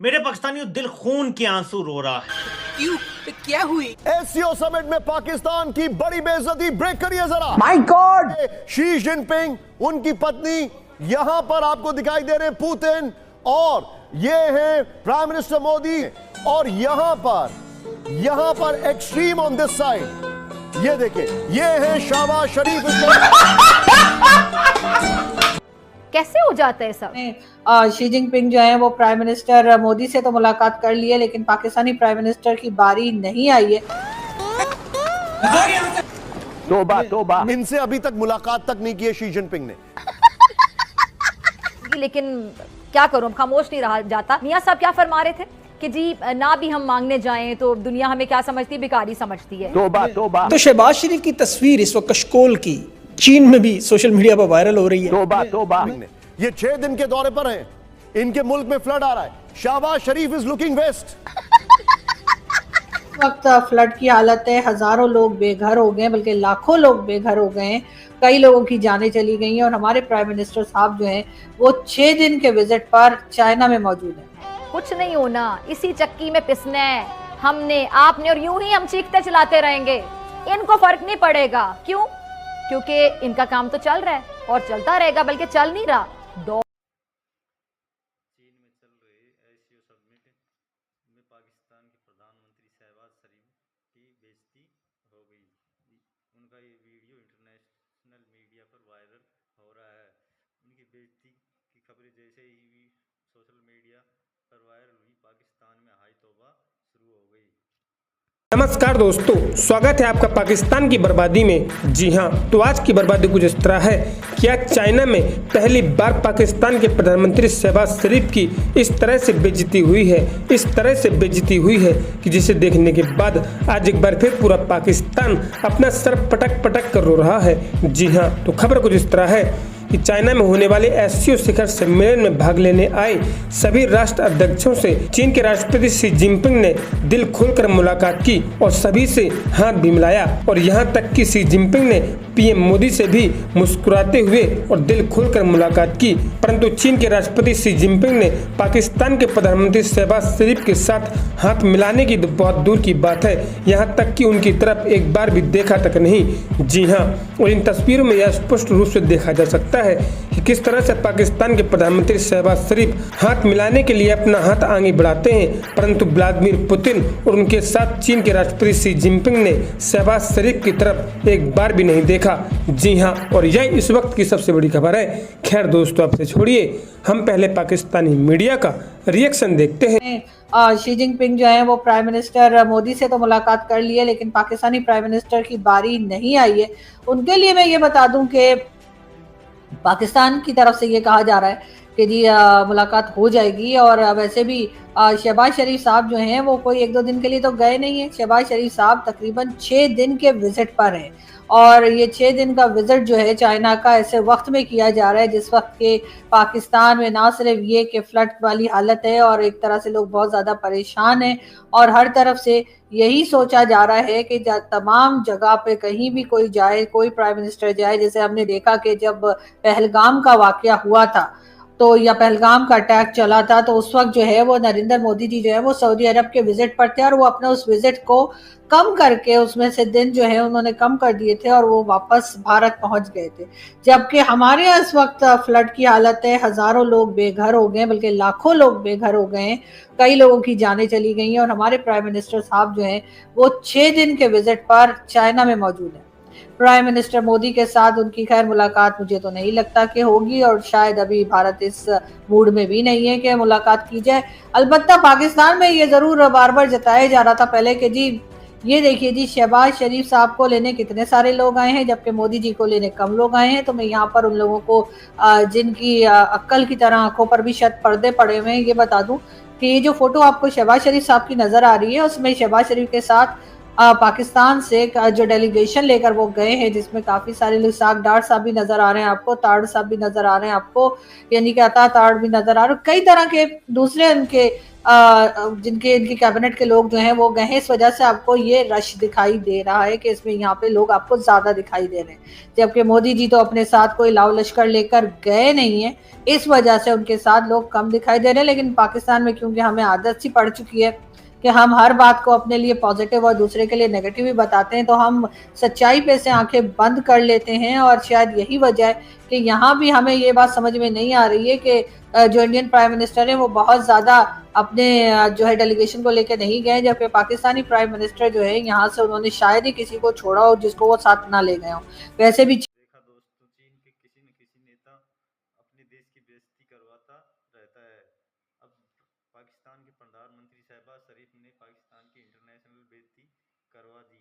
मेरे पाकिस्तानियों दिल खून के आंसू रो रहा है। क्यों? क्या हुई? एससीओ समिट में पाकिस्तान की बड़ी बेइज्जती ब्रेक करिए जरा। My God! शी जिनपिंग, उनकी पत्नी यहां पर आपको दिखाई दे रहे हैं पुतिन, और ये है प्राइम मिनिस्टर मोदी, और यहां पर एक्सट्रीम ऑन दिस साइड ये देखिए, ये है शहबाज शरीफ। कैसे हो जाता है सब? शी जिनपिंग जो है वो प्राइम मिनिस्टर मोदी से तो मुलाकात कर ली है, लेकिन पाकिस्तानी प्राइम मिनिस्टर की बारी नहीं आई है। तोबा। इनसे अभी तक मुलाकात तक नहीं की है शी जिनपिंग ने। लेकिन क्या करूं, खामोश नहीं रहा जाता। मियां साहब क्या फरमा रहे थे कि जी ना भी हम मांगने जाएं तो दुनिया हमें क्या समझती है, भिखारी समझती है। तोबा। तो शहबाज शरीफ की तस्वीर इस वक्त कशकोल की चीन में भी सोशल मीडिया पर वायरल हो रही है। तोबा। ये 6 दिन के दौरे पर हैं, इनके मुल्क में फ्लड आ रहा है। शहबाज शरीफ इज लुकिंग वेस्ट। वक्त फ्लड की हालत है, हजारों लोग बेघर हो गए, बल्कि लाखों लोग बेघर हो गए हैं, कई लोगों की जानें चली गई हैं, और हमारे प्राइम मिनिस्टर साहब जो हैं वो 6 दिन के विजिट पर चाइना में मौजूद हैं। कुछ नहीं होना, इसी चक्की में पिसना है हमने, आपने, और यूं ही हम चीखते चलाते रहेंगे। इनको फर्क नहीं पड़ेगा। क्यों? क्योंकि इनका काम तो चल रहा है और चलता रहेगा, बल्कि चल नहीं रहा। चीन में चल रहे एससीओ समिट में पाकिस्तान के प्रधानमंत्री शहबाज शरीफ की बेइज्जती हो गई। उनका ये वीडियो इंटरनेशनल मीडिया पर वायरल हो रहा है। उनकी बेइज्जती की खबरें जैसे ही सोशल मीडिया पर वायरल हुई, पाकिस्तान में हाई तौबा शुरू हो गई। नमस्कार दोस्तों, स्वागत है आपका पाकिस्तान की बर्बादी में। जी हाँ, तो आज की बर्बादी कुछ इस तरह है कि आज चाइना में पहली बार पाकिस्तान के प्रधानमंत्री शहबाज शरीफ की इस तरह से बेइज्जती हुई है कि जिसे देखने के बाद आज एक बार फिर पूरा पाकिस्तान अपना सर पटक पटक कर रो रहा है। जी हाँ, तो खबर कुछ इस तरह है कि चाइना में होने वाले एससीओ शिखर सम्मेलन में भाग लेने आए सभी राष्ट्र अध्यक्षों से चीन के राष्ट्रपति शी जिनपिंग ने दिल खोलकर मुलाकात की और सभी से हाथ भी मिलाया, और यहाँ तक कि शी जिनपिंग ने पीएम मोदी से भी मुस्कुराते हुए और दिल खोलकर मुलाकात की। परंतु चीन के राष्ट्रपति शी जिनपिंग ने पाकिस्तान के प्रधानमंत्री शहबाज शरीफ के साथ हाथ मिलाने की तो बहुत दूर की बात है, यहाँ तक कि उनकी तरफ एक बार भी देखा तक नहीं। जी हाँ, और इन तस्वीरों में यह स्पष्ट रूप से देखा जा सकता है कि किस तरह से पाकिस्तान के प्रधानमंत्री शहबाज शरीफ हाथ मिलाने के लिए अपना हाथ आगे बढ़ाते हैं, परंतु व्लादिमीर पुतिन और उनके साथ चीन के राष्ट्रपति शी जिनपिंग ने शहबाज शरीफ की तरफ एक बार भी नहीं देखा। जी हाँ, और यह इस वक्त की सबसे बड़ी खबर है। खैर दोस्तों, आपसे छोड़िए, हम पहले पाकिस्तानी मीडिया का रिएक्शन देखते हैं। शी जिनपिंग जो है वो प्राइम मिनिस्टर मोदी से तो मुलाकात कर ली है, लेकिन पाकिस्तानी प्राइम मिनिस्टर की बारी नहीं आई है। उनके लिए मैं ये बता दूं कि पाकिस्तान की तरफ से ये कहा जा रहा है कि जी मुलाकात हो जाएगी, और वैसे भी शहबाज शरीफ साहब जो हैं वो कोई 1-2 दिन के लिए तो गए नहीं हैं। शहबाज शरीफ साहब तकरीबन 6 दिन के विजिट पर हैं, और ये 6 दिन का विजिट जो है चाइना का ऐसे वक्त में किया जा रहा है जिस वक्त के पाकिस्तान में ना सिर्फ ये कि फ्लड वाली हालत है और एक तरह से लोग बहुत ज़्यादा परेशान हैं, और हर तरफ से यही सोचा जा रहा है कि तमाम जगह पे कहीं भी कोई जाए, कोई प्राइम मिनिस्टर जाए। जैसे हमने देखा कि जब पहलगाम का वाकया हुआ था तो, या पहलगाम का अटैक चला था, तो उस वक्त जो है वो नरेंद्र मोदी जी जो है वो सऊदी अरब के विजिट पर थे, और वो अपने उस विजिट को कम करके उसमें से दिन जो है उन्होंने कम कर दिए थे और वो वापस भारत पहुंच गए थे। जबकि हमारे यहाँ इस वक्त फ्लड की हालत है, हजारों लोग बेघर हो गए, बल्कि लाखों लोग बेघर हो गए हैं, कई लोगों की जानें चली गई हैं, और हमारे प्राइम मिनिस्टर साहब जो हैं वो 6 दिन के विजिट पर चाइना में मौजूद है। प्राइम मिनिस्टर मोदी के साथ उनकी खैर मुलाकात मुझे तो नहीं लगता कि होगी, और शायद अभी भारत इस मूड में भी नहीं है कि मुलाकात की जाए। अलबत्ता पाकिस्तान में ये जरूर बार बार जताया जा रहा था पहले कि जी ये देखिए जी शहबाज शरीफ साहब को लेने कितने सारे लोग आए हैं, जबकि मोदी जी को लेने कम लोग आए हैं। तो मैं यहाँ पर उन लोगों को जिनकी अक्ल की तरह आंखों पर भी शायद पर्दे पड़े हुए हैं, ये बता दूं कि ये जो फोटो आपको शहबाज शरीफ साहब की नजर आ रही है, उसमें शहबाज शरीफ के साथ पाकिस्तान से जो डेलीगेशन लेकर वो गए हैं, जिसमें काफी सारे लोग, साग डार साहब भी नजर आ रहे हैं आपको, ताड़ साहब भी नजर आ रहे हैं आपको, यानी कि अता ताड़ भी नजर आ रहे हैं, कई तरह के दूसरे उनके जिनके इनके कैबिनेट के लोग जो हैं वो गए हैं, इस वजह से आपको ये रश दिखाई दे रहा है कि इसमें यहाँ पे लोग आपको ज्यादा दिखाई दे रहे हैं। जबकि मोदी जी तो अपने साथ कोई लाव लश्कर लेकर गए नहीं है, इस वजह से उनके साथ लोग कम दिखाई दे रहे हैं। लेकिन पाकिस्तान में क्योंकि हमें आदत सी पड़ चुकी है कि हम हर बात को अपने लिए पॉजिटिव और दूसरे के लिए नेगेटिव ही बताते हैं, तो हम सच्चाई पे से आंखें बंद कर लेते हैं। और शायद यही वजह है कि यहाँ भी हमें ये बात समझ में नहीं आ रही है कि जो इंडियन प्राइम मिनिस्टर है वो बहुत ज्यादा अपने जो है डेलीगेशन को लेकर नहीं गए, जबकि पाकिस्तानी प्राइम मिनिस्टर जो है यहाँ से उन्होंने शायद ही किसी को छोड़ा हो जिसको वो साथ ना ले गए हो। वैसे भी देखा दोस्तों, चीन के किसी न किसी नेता अपने देश की बेइज्जती करवाता रहता है। अब पाकिस्तान के प्रधानमंत्री शहबाज शरीफ ने पाकिस्तान की इंटरनेशनल बेइज्जती करवा दी।